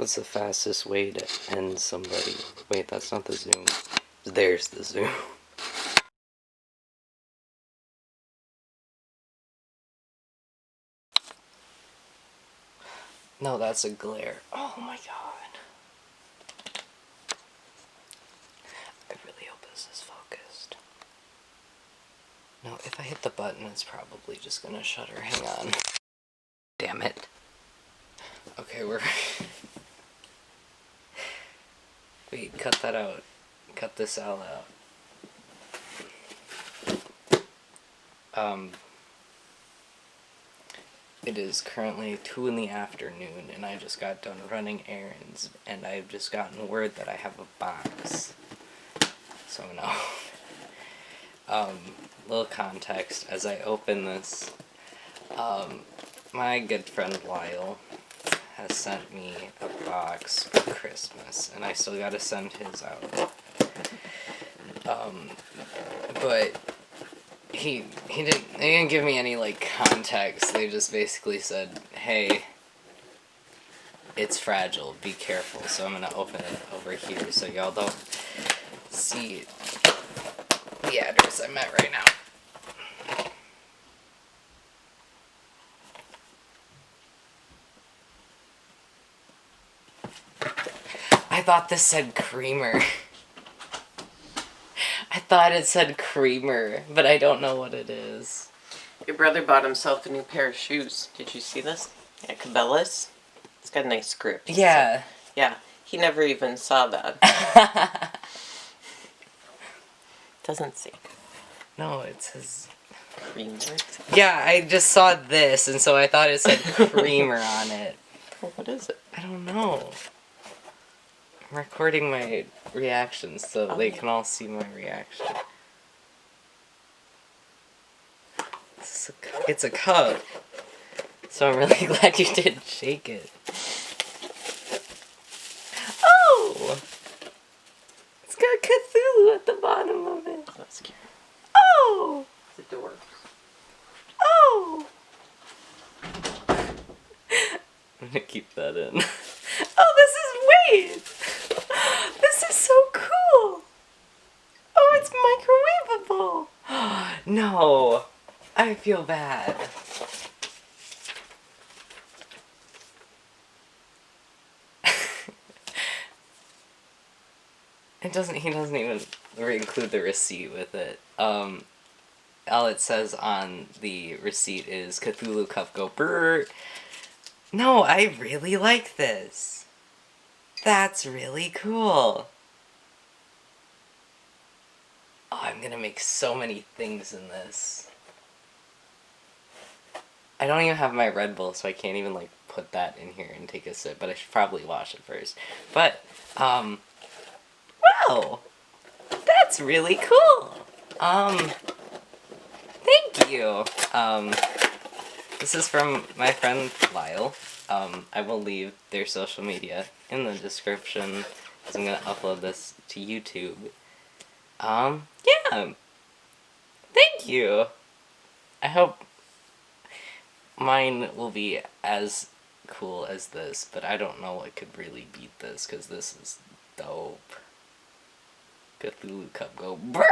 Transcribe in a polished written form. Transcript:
What's the fastest way to end somebody? Wait, that's not the zoom. There's the zoom. No, that's a glare. Oh my god. I really hope this is focused. No, if I hit the button, it's probably just gonna shutter. Hang on. Damn it. Okay, we're... Wait, cut that out. Cut this all out. It is currently 2 in the afternoon, and I just got done running errands, and I've just gotten word that I have a box. So no. Little context, as I open this, my good friend Lyle has sent me a box for Christmas, and I still gotta send his out. But they didn't give me any, like, context. They just basically said, hey, it's fragile, be careful. So I'm gonna open it over here so y'all don't see the address I'm at right now. I thought this said creamer. I thought it said creamer, but I don't know what it is. Your brother bought himself a new pair of shoes. Did you see this? At Cabela's. It's got a nice grip. Yeah. So, yeah. He never even saw that. Doesn't say. No, it says... Creamer. Yeah, I just saw this, and so I thought it said creamer on it. Well, what is it? I don't know. I'm recording my reactions so they can all see my reaction. It's a cup. So I'm really glad you didn't shake it. Oh! It's got Cthulhu at the bottom of it. Oh, that's cute. Oh! It's a door. Oh! I'm gonna keep that in. Oh, this is Wade! This is so cool! Oh, it's microwavable! No! I feel bad. He doesn't even include the receipt with it. All it says on the receipt is Cthulhu Cup Go Brrr. No, I really like this. That's really cool. Oh, I'm gonna make so many things in this. I don't even have my Red Bull, so I can't even, like, put that in here and take a sip, but I should probably wash it first. But, wow! That's really cool! Thank you! This is from my friend Lyle. I will leave their social media in the description, because I'm gonna upload this to YouTube. Yeah! Thank you! I hope mine will be as cool as this, but I don't know what could really beat this, because this is dope. Cthulhu Cup Go Brrr!